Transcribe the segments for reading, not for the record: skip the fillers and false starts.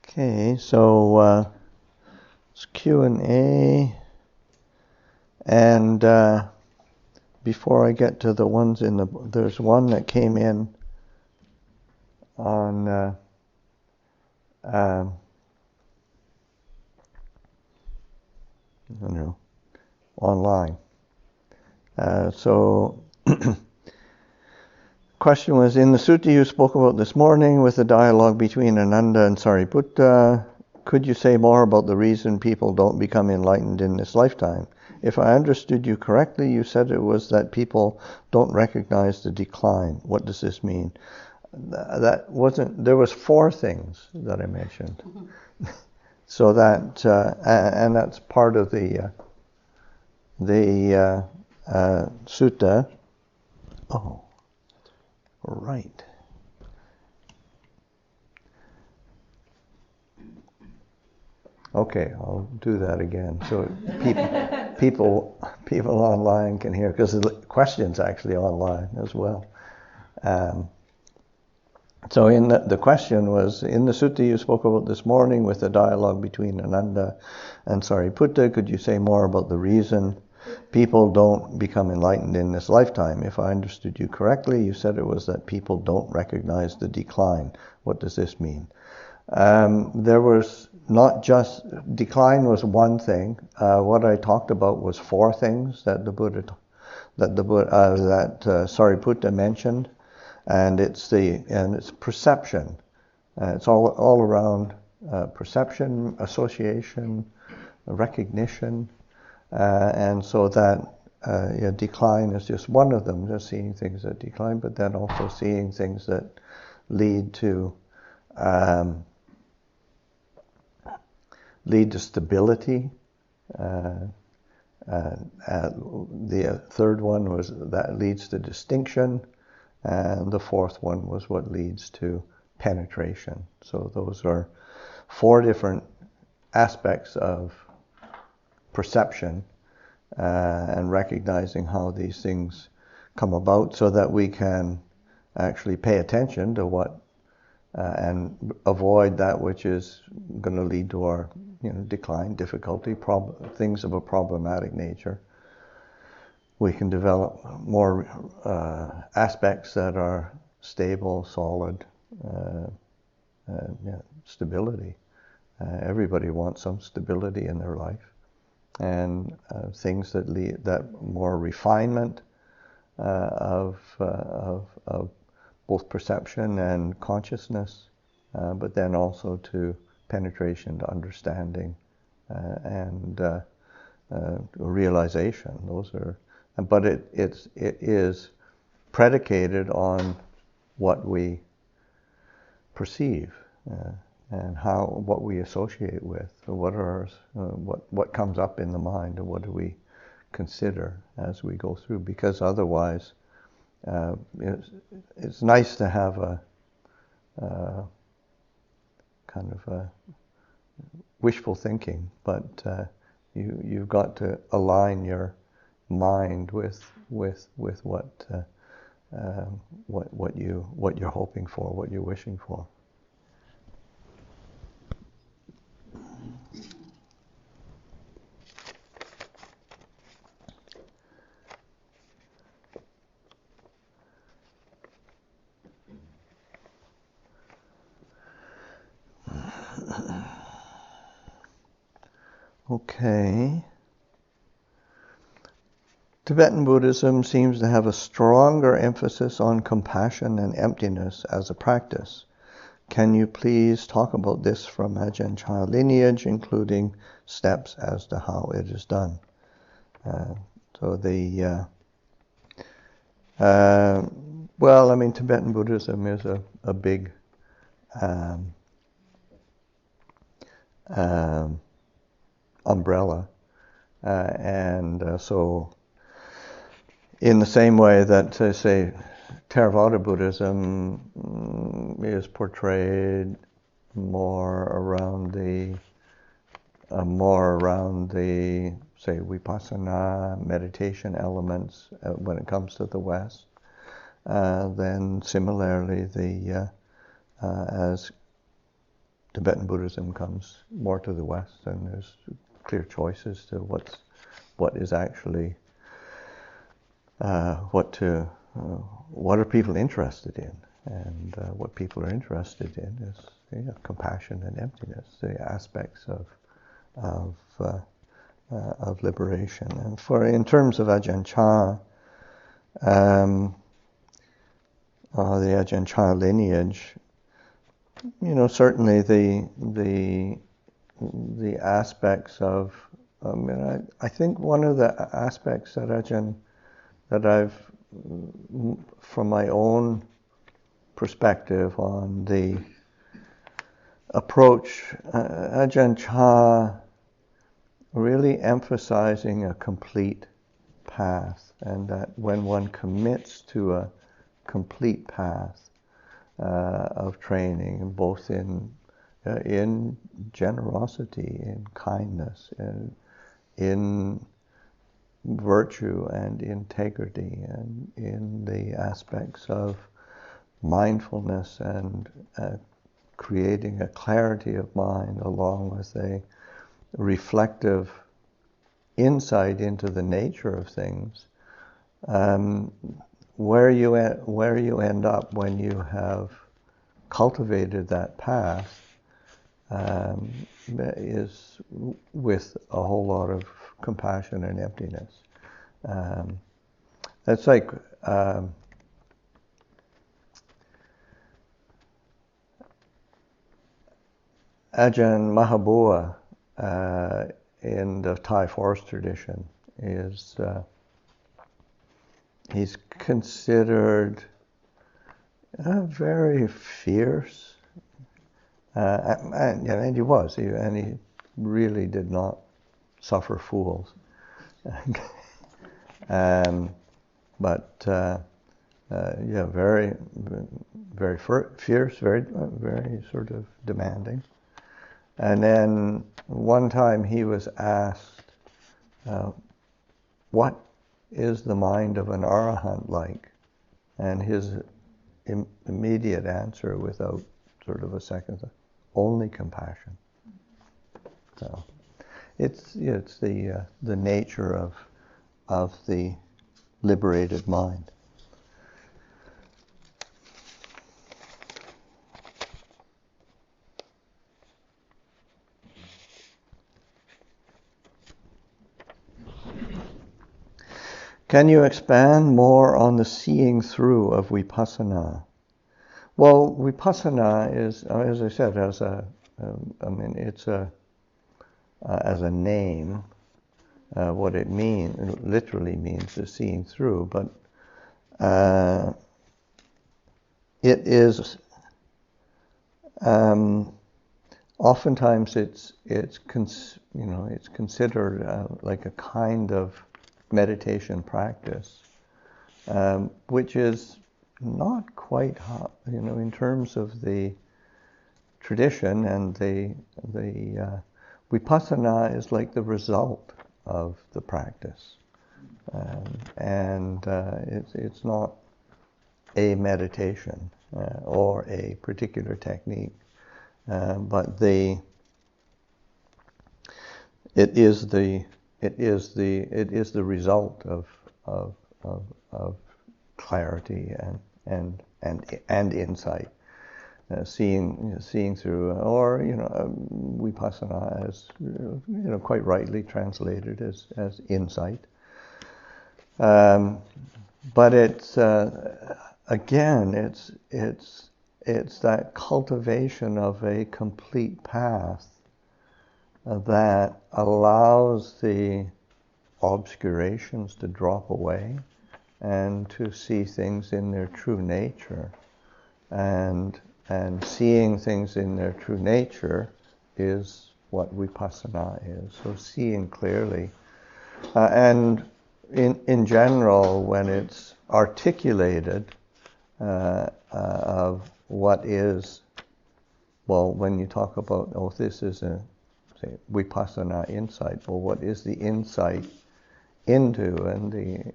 Okay, so it's Q&A, and before I get to the ones there's one that came in on I don't know, online. So question was, in the sutta you spoke about this morning with the dialogue between Ananda and Sariputta, could you say more about the reason people don't become enlightened in this lifetime? If I understood you correctly, you said it was that people don't recognize the decline. What does this mean? That wasn't, there was 4 things that I mentioned. So that, and that's part of the sutta. Oh, right. Okay, I'll do that again so people online can hear, because the question's actually online as well. So in the question was, in the sutta you spoke about this morning with the dialogue between Ananda and Sariputta, could you say more about the reason people don't become enlightened in this lifetime? If I understood you correctly, you said it was that people don't recognize the decline. What does this mean? There was not just, decline was one thing. What I talked about was 4 things that Sariputta mentioned. And it's perception. It's all around perception, association, recognition, and so that decline is just one of them. Just seeing things that decline, but then also seeing things that lead to stability. The third one was that leads to distinction. And the 4th one was what leads to penetration. So those are 4 different aspects of perception and recognizing how these things come about, so that we can actually pay attention to what and avoid that which is going to lead to our decline, difficulty, things of a problematic nature. We can develop more aspects that are stable, solid, stability. Everybody wants some stability in their life, and things that lead that more refinement of both perception and consciousness, but then also to penetration, to understanding, and realization. Those are. But it is predicated on what we perceive and what we associate with, what comes up in the mind, and what do we consider as we go through. Because otherwise, it's nice to have a kind of a wishful thinking, but you've got to align your mind with what you're hoping for, what you're wishing for. Okay. Tibetan Buddhism seems to have a stronger emphasis on compassion and emptiness as a practice. Can you please talk about this from Ajahn Chah lineage, including steps as to how it is done? Tibetan Buddhism is a big umbrella, and so in the same way that, say, Theravada Buddhism is portrayed more around the say, vipassana, meditation elements when it comes to the West, then similarly as Tibetan Buddhism comes more to the West, and there's clear choices to what is actually what are people interested in, and what people are interested in is compassion and emptiness, the aspects of liberation. And in terms of Ajahn Chah, the Ajahn Chah lineage, certainly the aspects of, I think one of the aspects that I've, from my own perspective on the approach, Ajahn Chah really emphasizing a complete path, and that when one commits to a complete path of training, both in generosity, in kindness, in virtue and integrity, and in the aspects of mindfulness and creating a clarity of mind, along with a reflective insight into the nature of things, where you end up when you have cultivated that path is with a whole lot of compassion and emptiness. It's like Ajahn Mahabua in the Thai forest tradition he's considered very fierce, and he was, and he really did not suffer fools. But very, very fierce, very sort of demanding. And then one time he was asked, what is the mind of an arahant like? And his immediate answer, without sort of a second, only compassion. So it's the nature of the liberated mind. Can you expand more on the seeing through of vipassana? Well, vipassana is, as I said, it's as a name. What it literally means is seeing through, but it is oftentimes it's considered like a kind of meditation practice, which is not quite in terms of the tradition, and the vipassana is like the result of the practice, and it's not a meditation or a particular technique, but it is the result of clarity and insight, seeing through, or vipassana as quite rightly translated as insight. But it's again, it's that cultivation of a complete path that allows the obscurations to drop away and to see things in their true nature. And seeing things in their true nature is what vipassana is. So seeing clearly. And in general, when it's articulated of what is, well, when you talk about, this is a, say, vipassana insight, well, what is the insight into? And the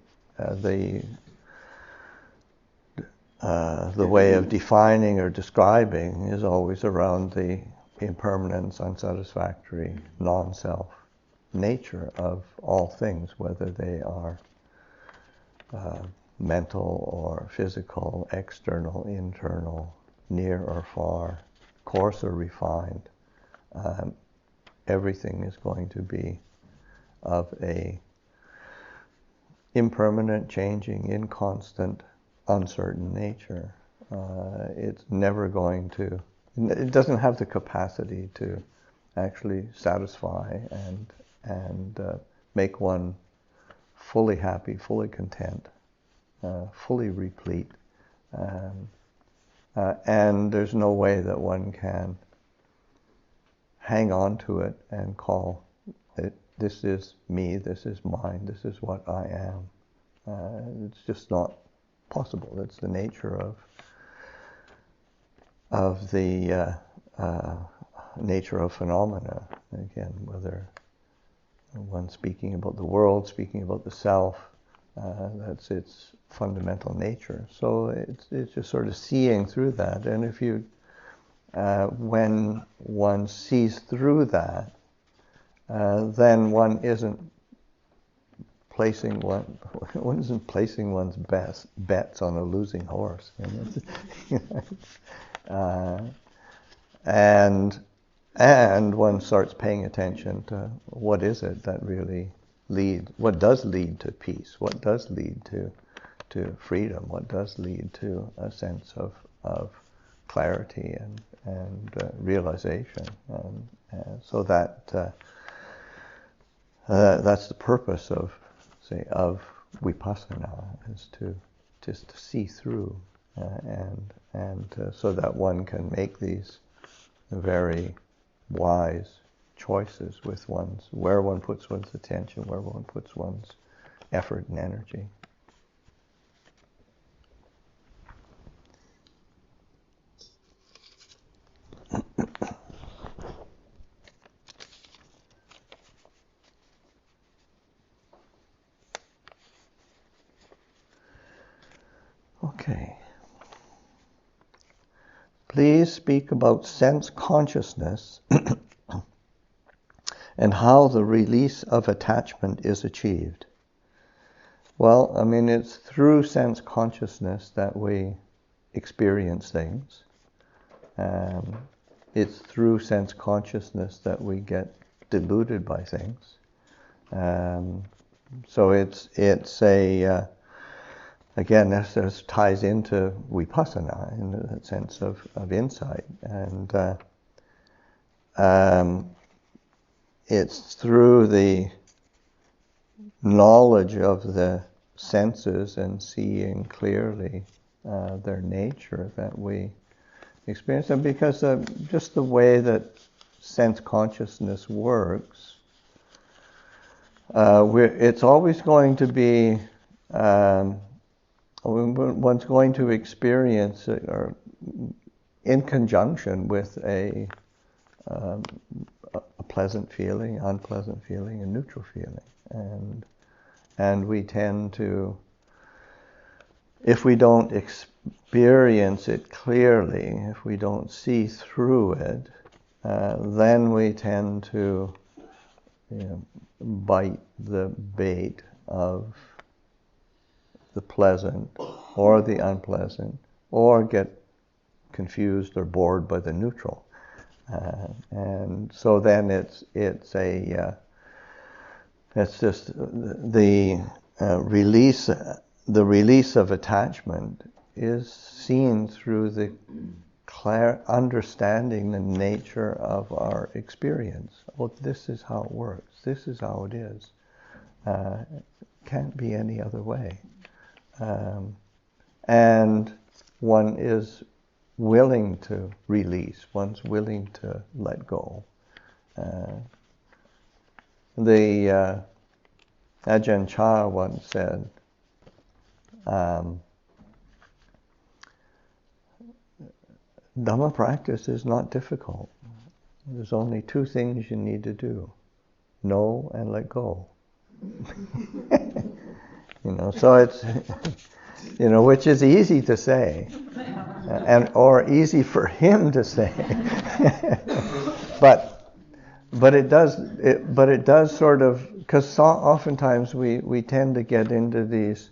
way of defining or describing is always around the impermanence, unsatisfactory, non-self nature of all things, whether they are mental or physical, external, internal, near or far, coarse or refined. Everything is going to be of a impermanent, changing, inconstant, uncertain nature. It's never going to, it doesn't have the capacity to actually satisfy and make one fully happy, fully content, fully replete. And there's no way that one can hang on to it and call it, this is me, this is mine, this is what I am. It's just not possible. It's the nature of the nature of phenomena. Again, whether one's speaking about the world, speaking about the self, that's its fundamental nature. So it's just sort of seeing through that. And if you, when one sees through that, then one isn't placing one's best bets on a losing horse. And one starts paying attention to what is it that really leads, what does lead to peace, what does lead to freedom, what does lead to a sense of clarity and realization. So that that's the purpose of vipassana, is to just to see through, and so that one can make these very wise choices with where one puts one's attention, where one puts one's effort and energy. Okay. Please speak about sense consciousness and how the release of attachment is achieved. Well, I mean, it's through sense consciousness that we experience things. It's through sense consciousness that we get deluded by things. So it's a again, this ties into vipassana in the sense of insight, and it's through the knowledge of the senses and seeing clearly their nature that we experience them, because just the way that sense consciousness works, it's always going to be one's going to experience it, or in conjunction with a pleasant feeling, unpleasant feeling, and neutral feeling, and we tend to, if we don't experience it clearly, if we don't see through it, then we tend to bite the bait of the pleasant or the unpleasant, or get confused or bored by the neutral, and so then it's just the release of attachment is seen through the clear understanding the nature of our experience. Well, this is how it works. This is how it is. Can't be any other way. And one is willing to release, one's willing to let go. The Ajahn Chah once said, Dhamma practice is not difficult. There's only two things you need to do: know and let go. So it's, which is easy to say, or easy for him to say. but it does sort of, because oftentimes we tend to get into these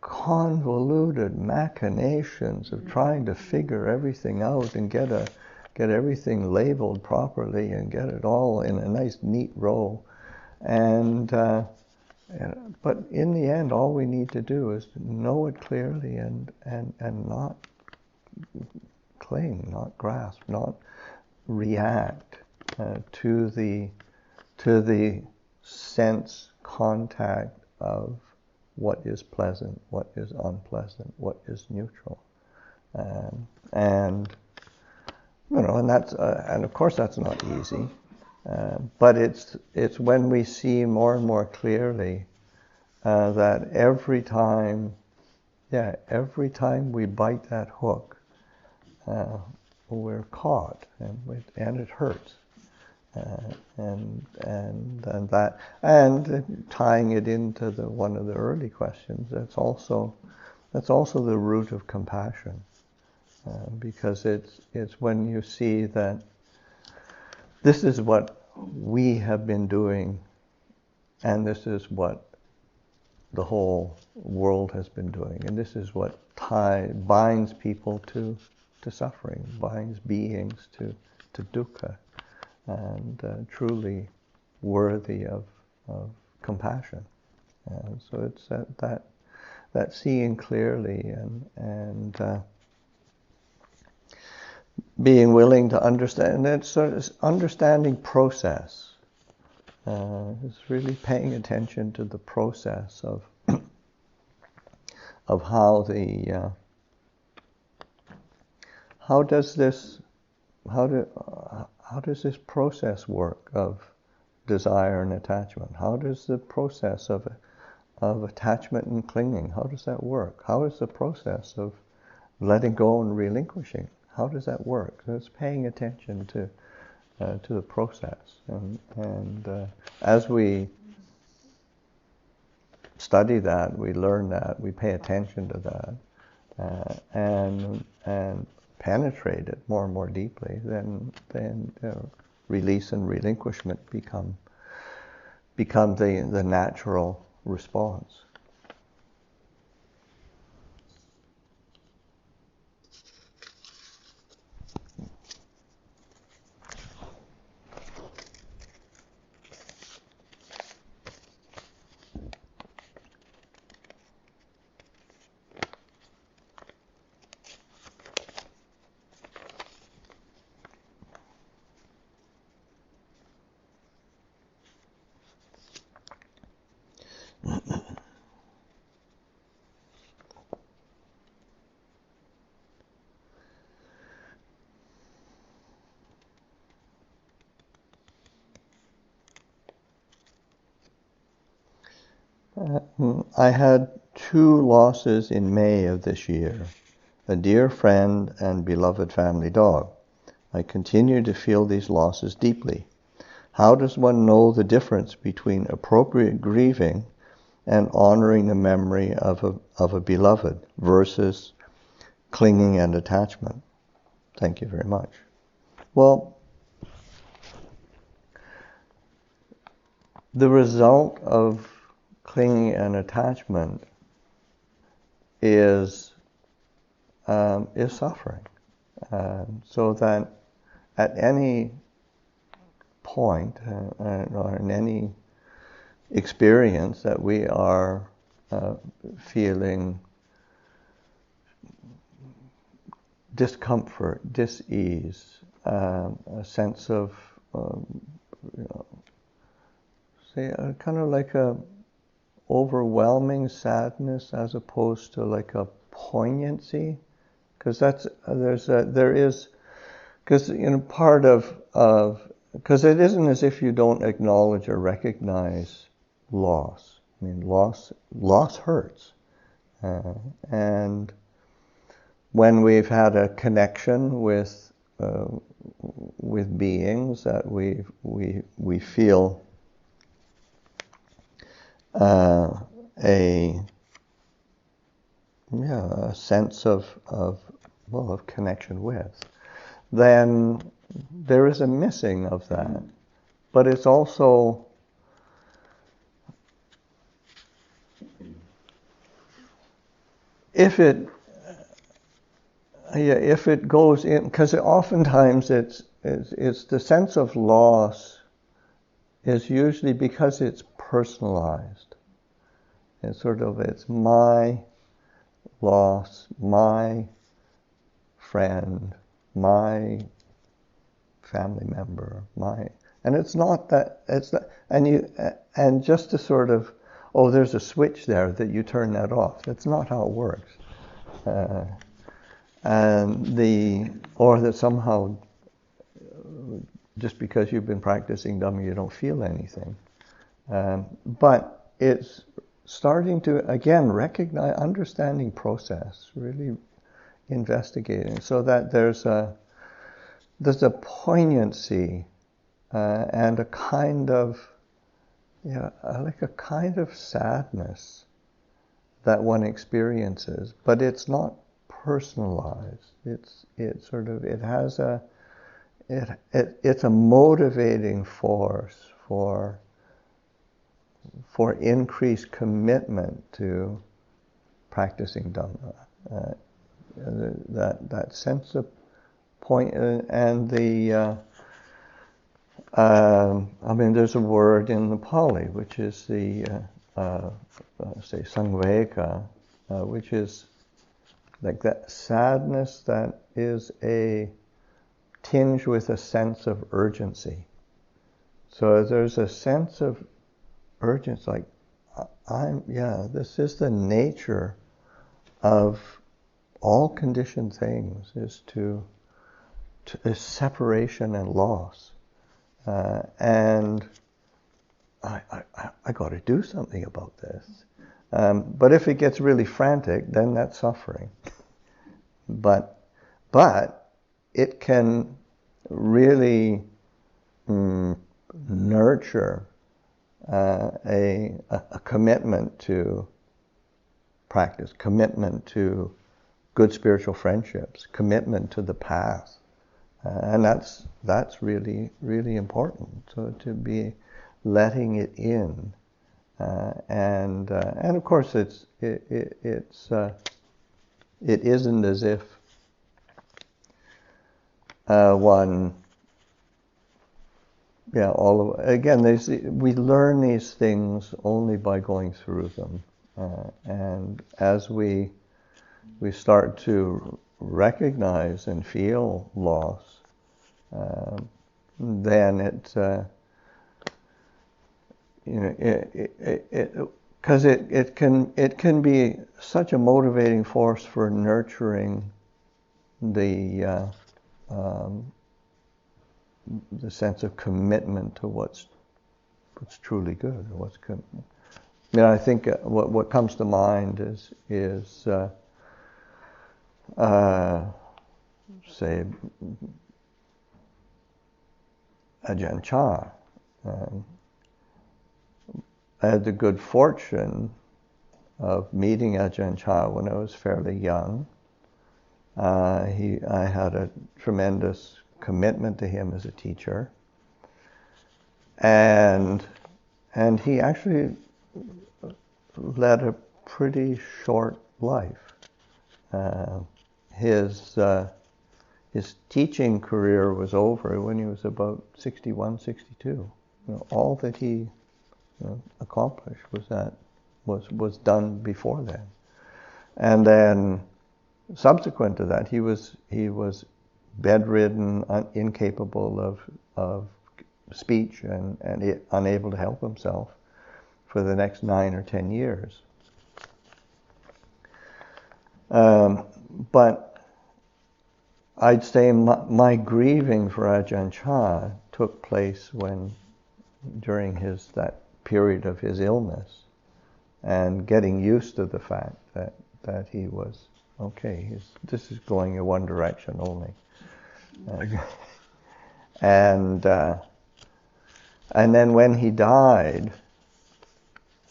convoluted machinations of trying to figure everything out and get everything labeled properly and get it all in a nice neat row. But in the end, all we need to do is know it clearly and not cling, not grasp, not react to the sense contact of what is pleasant, what is unpleasant, what is neutral, and that's and of course that's not easy, but it's when we see more and more clearly that every time we bite that hook, we're caught, and it hurts. And tying it into one of the early questions, that's also the root of compassion, because it's when you see that this is what we have been doing, and this is what the whole world has been doing, and this is what binds people to suffering, binds beings to dukkha, and truly worthy of compassion. And so it's that seeing clearly and being willing to understand. It's sort of understanding process. It's really paying attention to the process of how does this process work of desire and attachment? How does the process of attachment and clinging, how does that work? How is the process of letting go and relinquishing? How does that work? So it's paying attention to the process, and as we study that, we learn that, we pay attention to that, and penetrate it more and more deeply, then release and relinquishment become the natural response. I had 2 losses in May of this year, a dear friend and beloved family dog. I continue to feel these losses deeply. How does one know the difference between appropriate grieving and honoring the memory of a beloved versus clinging and attachment? Thank you very much. Well, the result of clinging and attachment is suffering. So that at any point or in any experience that we are feeling discomfort, dis-ease, a sense of kind of like a overwhelming sadness as opposed to like a poignancy, because part of because it isn't as if you don't acknowledge or recognize loss. I mean, loss hurts, and when we've had a connection with beings that we feel a sense of connection with, then there is a missing of that. But it's also, if it goes in, because oftentimes it's the sense of loss is usually because it's personalized. It's my loss, my friend, my family member, and it's not that, and just to sort of, oh, there's a switch there that you turn that off. That's not how it works. Or that somehow, just because you've been practicing Dhamma, you don't feel anything. But it's starting to, again, recognize, understanding process, really investigating, so that there's a poignancy and a kind of, like a kind of sadness that one experiences, but it's not personalized. It's a motivating force for increased commitment to practicing Dhamma. That sense of point, and there's a word in the Pali which is the say sangveka, which is like that sadness that is a tinge with a sense of urgency. So there's a sense of urgency, like this is the nature of all conditioned things, is separation and loss, and I got to do something about this. But if it gets really frantic, then that's suffering. But it can really nurture a commitment to practice, commitment to good spiritual friendships, commitment to the path, and that's really, really important. So to be letting it in, and of course it isn't as if one. Yeah, we learn these things only by going through them, and as we start to recognize and feel loss, then because it can be such a motivating force for nurturing the sense of commitment to what's truly good, or I think what comes to mind is say Ajahn Chah. I had the good fortune of meeting Ajahn Chah when I was fairly young. I had a tremendous commitment to him as a teacher, and he actually led a pretty short life. His teaching career was over when he was about 61, 62. All that he accomplished was done before then, and then subsequent to that, he was bedridden, incapable of speech, and unable to help himself for the next 9 or 10 years. But I'd say my grieving for Ajahn Chah took place during that period of his illness, and getting used to the fact that he was okay. This is going in one direction only, and then when he died,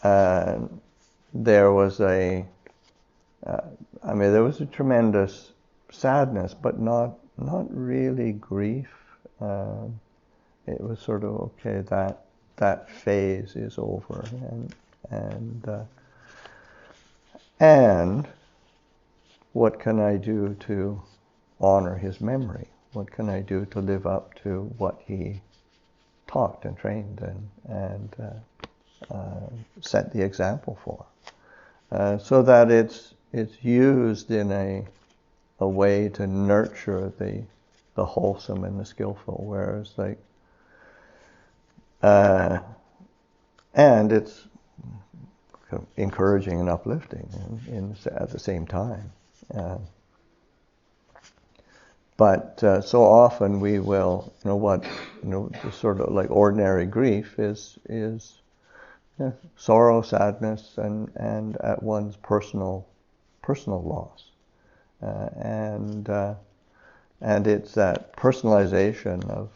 there was a tremendous sadness, but not really grief. it was sort of okay, that phase is over, and what can I do to honor his memory? What can I do to live up to what he taught and trained and set the example for? So that it's used in a way to nurture the wholesome and the skillful, whereas and it's kind of encouraging and uplifting at the same time. But so often we will, the sort of like ordinary grief is sorrow, sadness, and at one's personal loss, and it's that personalization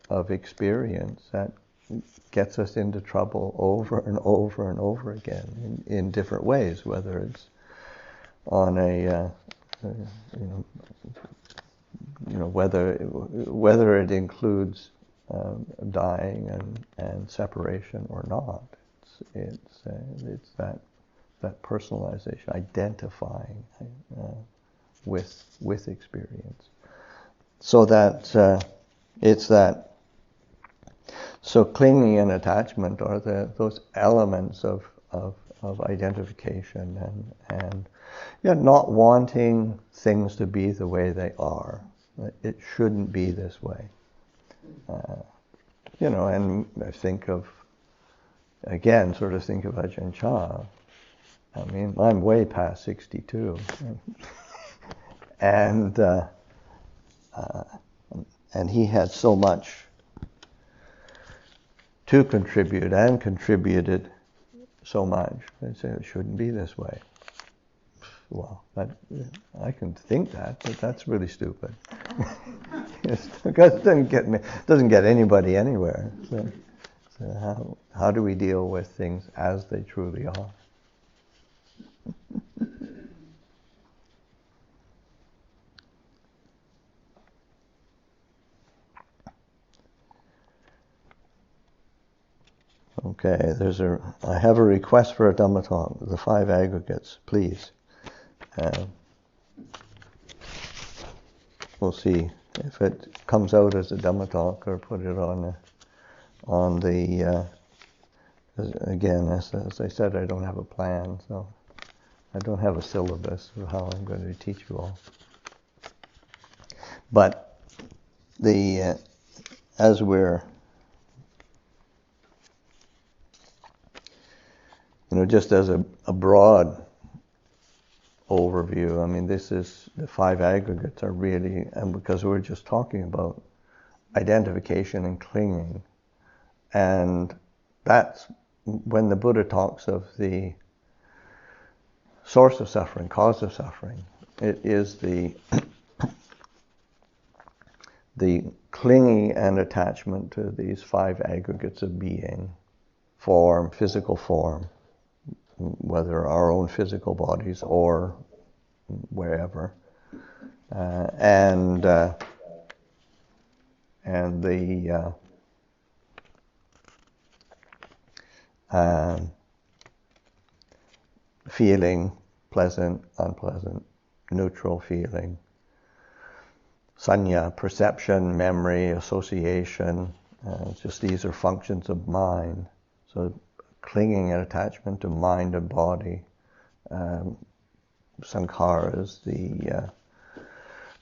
of experience that gets us into trouble over and over and over again in different ways, whether it's on a whether it includes dying and separation or not. It's that personalization, identifying with experience, so that it's that. So clinging and attachment are those elements of identification and not wanting things to be the way they are. It shouldn't be this way. And I think of Ajahn Chah. I mean, I'm way past 62, and he had so much to contribute and contributed so much. They say it shouldn't be this way. Well, I can think that, but that's really stupid. Because it doesn't get anybody anywhere. So how do we deal with things as they truly are? Okay, I have a request for a Dhamma talk. The 5 aggregates, please. We'll see if it comes out as a Dhamma talk or put it on the. Again, as I said, I don't have a plan, so I don't have a syllabus of how I'm going to teach you all. But as we're just as a broad overview, I mean, this is the 5 aggregates are really, and because we're just talking about identification and clinging, and that's when the Buddha talks of the source of suffering, cause of suffering. It is the clinging and attachment to these 5 aggregates of being, form, physical form, whether our own physical bodies or wherever, and the feeling, pleasant, unpleasant, neutral feeling, sanya, perception, memory, association. Just these are functions of mind. So clinging and attachment to mind and body. Sankharas, the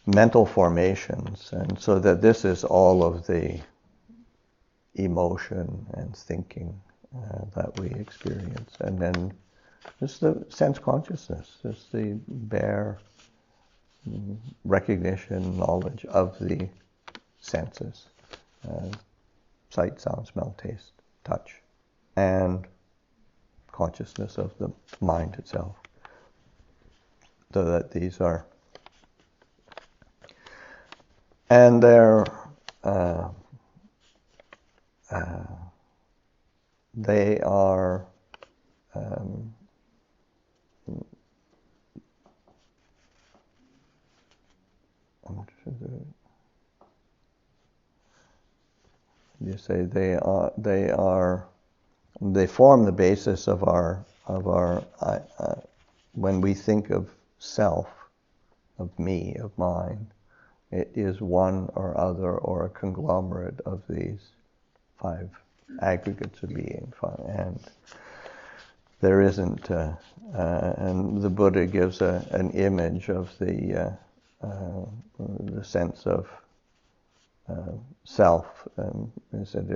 mental formations, and so that this is all of the emotion and thinking that we experience. And then just the sense consciousness, just the bare recognition, knowledge of the senses, sight, sound, smell, taste, touch, and consciousness of the mind itself. So that these are, and they're, they are you say they form the basis of our when we think of self, of me, of mine. It is one or other or a conglomerate of these 5 aggregates of being, and there isn't. And the Buddha gives an image of the sense of self, and he said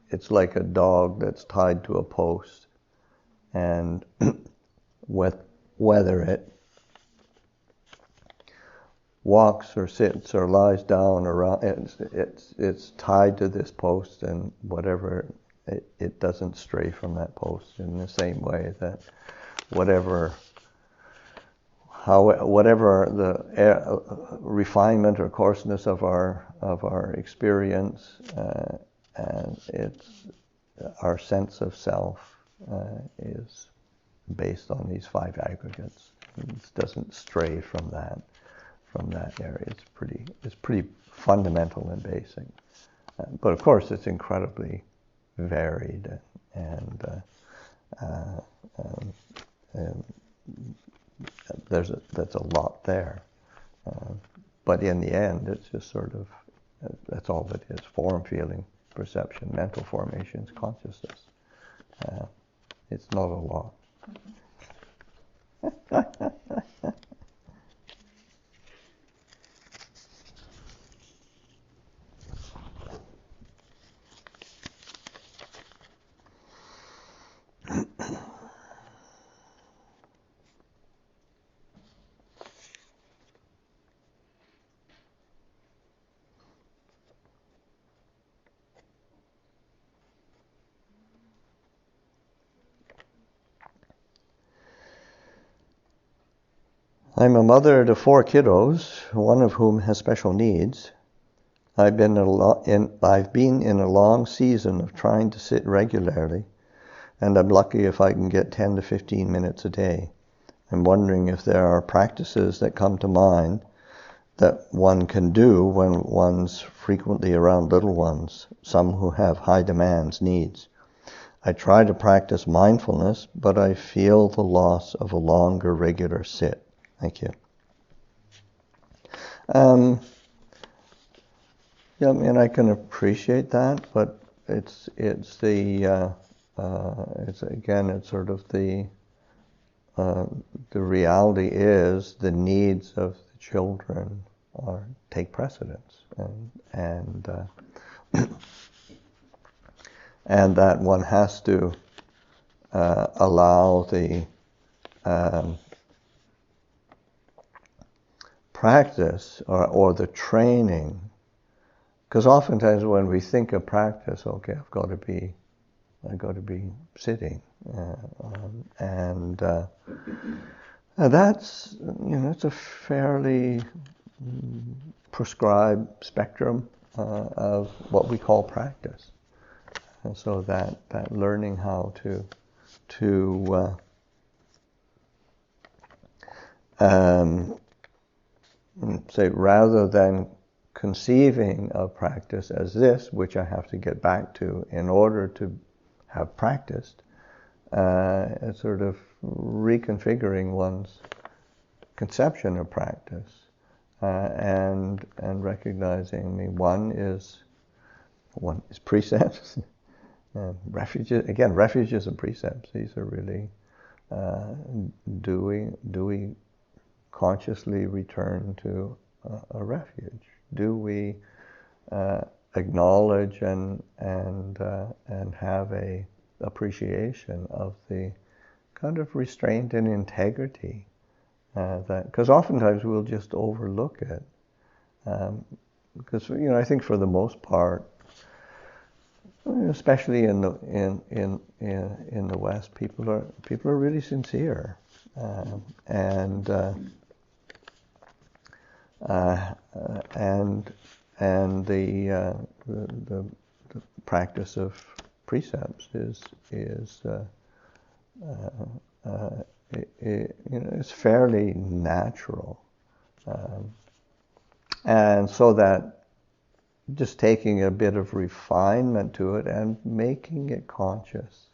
it's like a dog that's tied to a post, and whether it walks or sits or lies down around, it's tied to this post, and whatever it doesn't stray from that post. In the same way that whatever the refinement or coarseness of our experience, and it's our sense of self is based on these 5 aggregates. It doesn't stray from that area. It's pretty fundamental and basic. But of course, it's incredibly varied, and that's a lot there. But in the end, it's just sort of, that's all it is: form, feeling, perception, mental formations, consciousness. It's not a lot. I'm a mother to 4 kiddos, one of whom has special needs. I've been in a long season of trying to sit regularly, and I'm lucky if I can get 10 to 15 minutes a day. I'm wondering if there are practices that come to mind that one can do when one's frequently around little ones, some who have high demands, needs. I try to practice mindfulness, but I feel the loss of a longer, regular sit. Thank you. Yeah, I mean, I can appreciate that, but it's again, it's sort of the reality is the needs of the children take precedence, and that one has to allow the practice or the training, because oftentimes when we think of practice, okay, I've got to be sitting, and that's, it's a fairly prescribed spectrum of what we call practice, and so that learning how to say, rather than conceiving of practice as this, which I have to get back to in order to have practiced, it's sort of reconfiguring one's conception of practice, and recognizing one is precepts, refuges and precepts. These are really do we consciously return to a refuge? Do we acknowledge and have a appreciation of the kind of restraint and integrity that, because oftentimes we'll just overlook it, because I think for the most part, especially in the West, people are really sincere, and the practice of precepts is it's fairly natural, and so that just taking a bit of refinement to it and making it conscious.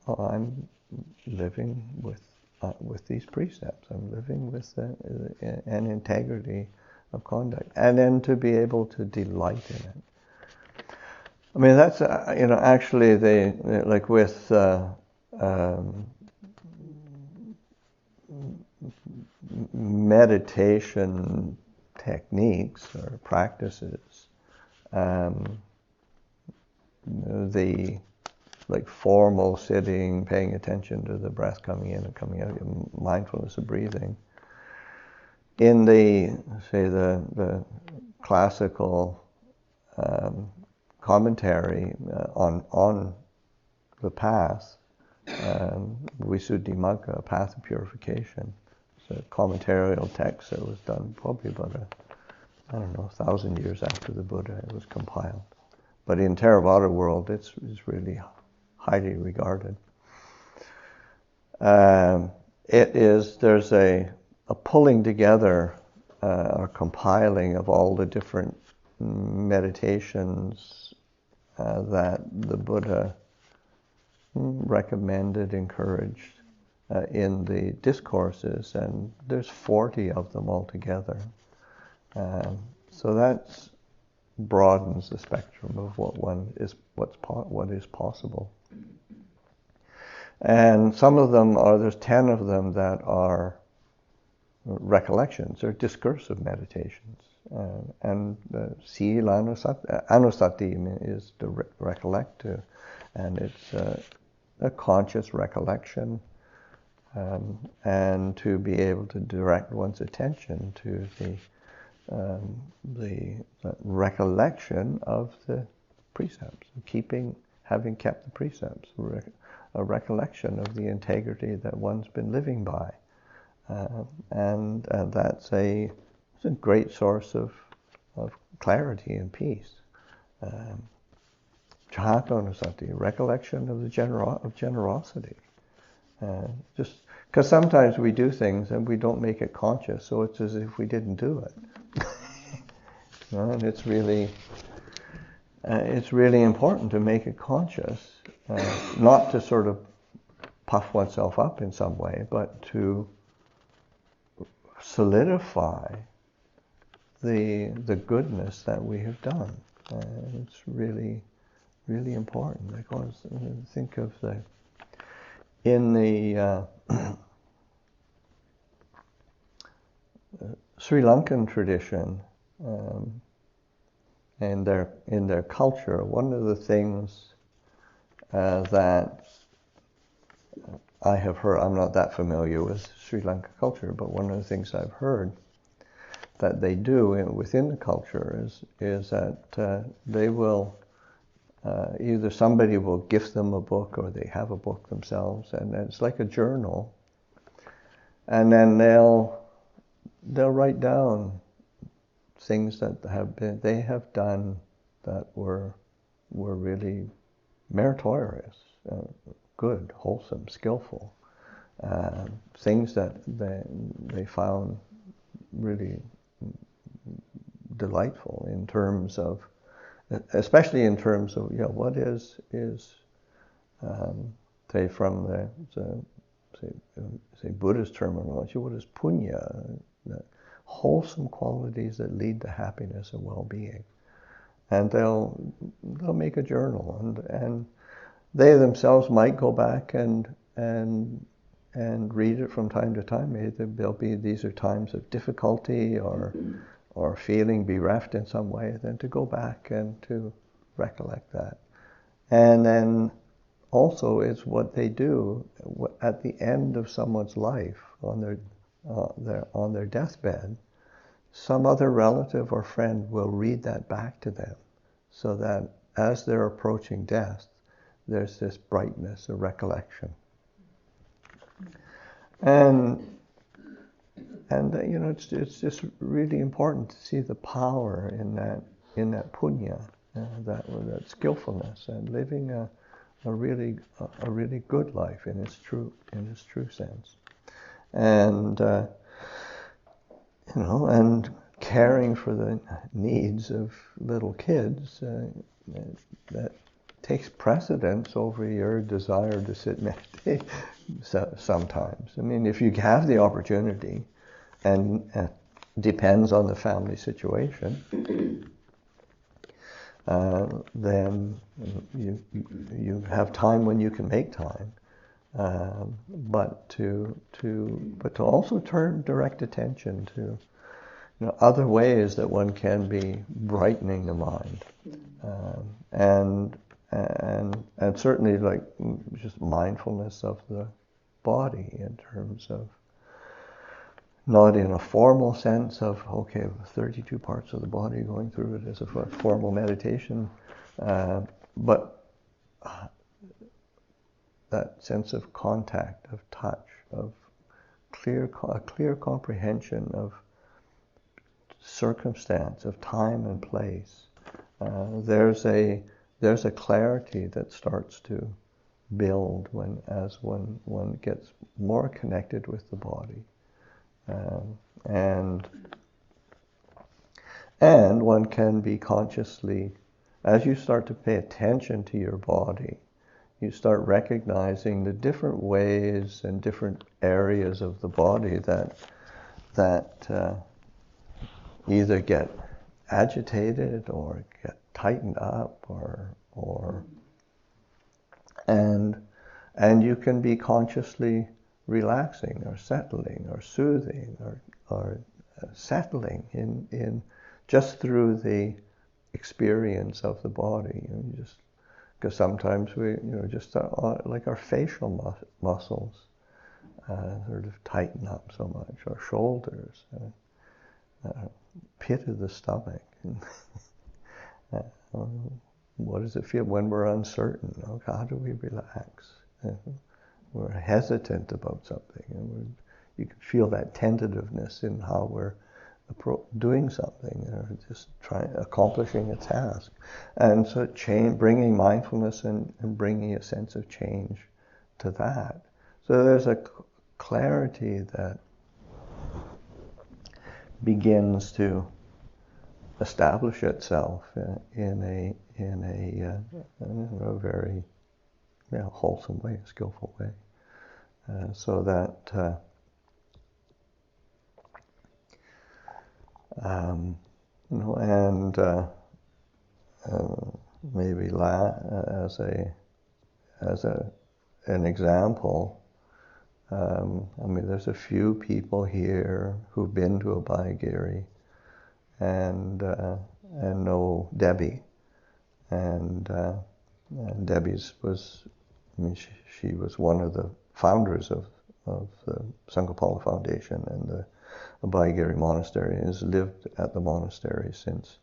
Oh, I'm living with these precepts. I'm living with an integrity of conduct, and then to be able to delight in it. I mean, that's actually they like with meditation techniques or practices, the like formal sitting, paying attention to the breath coming in and coming out, mindfulness of breathing. In the classical commentary on the path, Visuddhimagga, Path of Purification, it's a commentarial text that was done probably about 1,000 years after the Buddha it was compiled. But in Theravada world, it's really highly regarded. There's a pulling together or compiling of all the different meditations that the Buddha recommended, encouraged in the discourses, and there's 40 of them altogether. So that broadens the spectrum of what is possible. And some of them there's 10 of them that are recollections or discursive meditations. And Sila Anusati is to recollect to, and it's a conscious recollection, and to be able to direct one's attention to the recollection of the precepts, having kept the precepts, a recollection of the integrity that one's been living by. And that's a great source of clarity and peace. Chahatonasati, recollection of generosity. Just because sometimes we do things and we don't make it conscious, so it's as if we didn't do it. And it's really important to make it conscious, not to sort of puff oneself up in some way, but to solidify the goodness that we have done. It's really, really important, because think of in the Sri Lankan tradition, in their culture, one of the things that I have heard, I'm not that familiar with Sri Lanka culture, but one of the things I've heard that they do within the culture is that they will either somebody will gift them a book or they have a book themselves, and it's like a journal, and then they'll write down things that they have done that were really meritorious, good, wholesome, skillful, things that they found really delightful in terms of, especially in terms of what is say from the Buddhist terminology, what is punya, the wholesome qualities that lead to happiness and well-being, and they'll make a journal, and they themselves might go back and read it from time to time. Maybe there'll be these are times of difficulty or feeling bereft in some way, then to go back and to recollect that. And then also it's what they do at the end of someone's life, on their deathbed. Some other relative or friend will read that back to them, so that as they're approaching death, there's this brightness, a recollection. And it's just really important to see the power in that punya, that skillfulness, and living a really good life in its true sense, and and caring for the needs of little kids that takes precedence over your desire to sit and meditate sometimes. I mean, if you have the opportunity, and depends on the family situation, then you have time when you can make time, but to also turn direct attention to other ways that one can be brightening the mind, and certainly like just mindfulness of the body in terms of not in a formal sense of, okay, 32 parts of the body going through it as a formal meditation, but that sense of contact, of touch, of a clear comprehension of circumstance, of time and place. There's a clarity that starts to build as one gets more connected with the body. And one can be consciously, as you start to pay attention to your body, you start recognizing the different ways and different areas of the body that either get agitated or get tightened up and you can be consciously relaxing or settling or soothing or settling in just through the experience of the body. Just because sometimes we just like our facial muscles sort of tighten up so much, our shoulders, pit of the stomach. What does it feel when we're uncertain? How do we relax? We're hesitant about something, and you can feel that tentativeness in how we're doing something, or just accomplishing a task. And so bringing mindfulness and bringing a sense of change to that. So there's a clarity that begins to establish itself in a very wholesome way, a skillful way, so that maybe as an example, there's a few people here who've been to a Abhayagiri and know Debbie, and Debbie's was, she was one of the founders of the Sangapala Foundation and the Abhayagiri Monastery, and has lived at the monastery since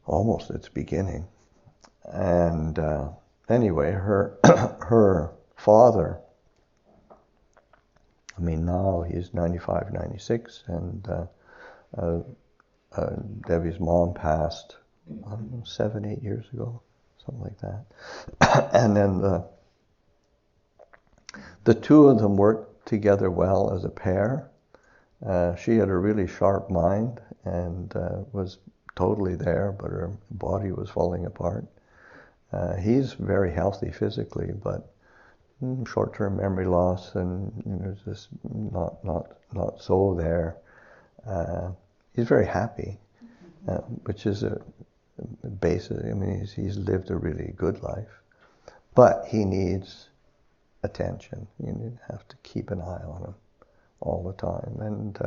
almost its beginning. And anyway, her her father, now he's 95, 96, and Debbie's mom passed 7, 8 years ago, something like that. And then the two of them worked together well as a pair. She had a really sharp mind and was totally there, but her body was falling apart. He's very healthy physically, but short-term memory loss and just not so there. He's very happy, which is a basis. He's lived a really good life, but he needs attention. You have to keep an eye on him all the time. And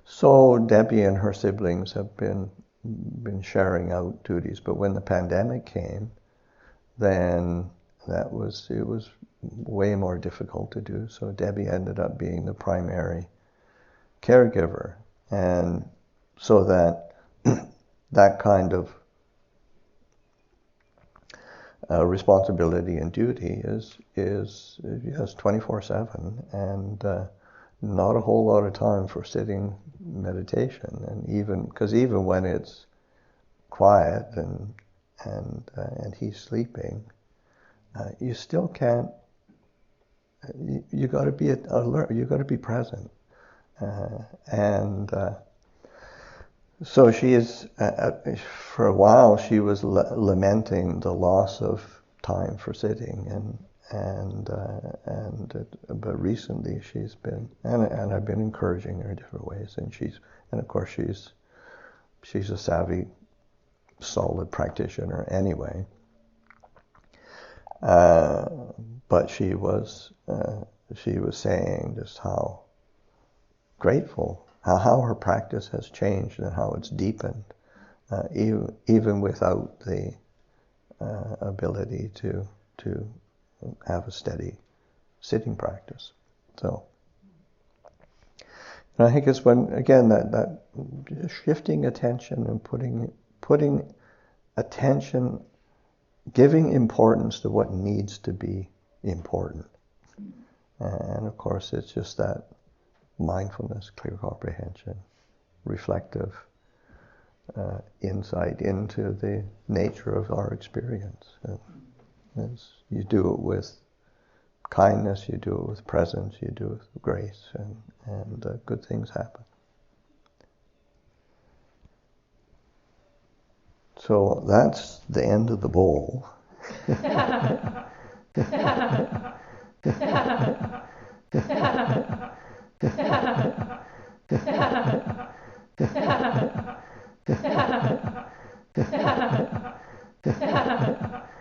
so Debbie and her siblings have been sharing out duties, but when the pandemic came, then it was way more difficult to do. So Debbie ended up being the primary caregiver, and so that kind of responsibility and duty is 24/7, and not a whole lot of time for sitting meditation. And even when it's quiet and he's sleeping, you still can't. You got to be alert. You got to be present. And so she is, for a while she was lamenting the loss of time for sitting, but recently she's been, and I've been encouraging her in different ways, and of course she's a savvy, solid practitioner anyway. But she was saying just how grateful, how her practice has changed and how it's deepened, even without the ability to have a steady sitting practice. So, and I think it's when, again, that shifting attention and putting attention, giving importance to what needs to be important. And of course, it's just that mindfulness, clear comprehension, reflective insight into the nature of our experience. And you do it with kindness, you do it with presence, you do it with grace, and good things happen. So that's the end of the bowl.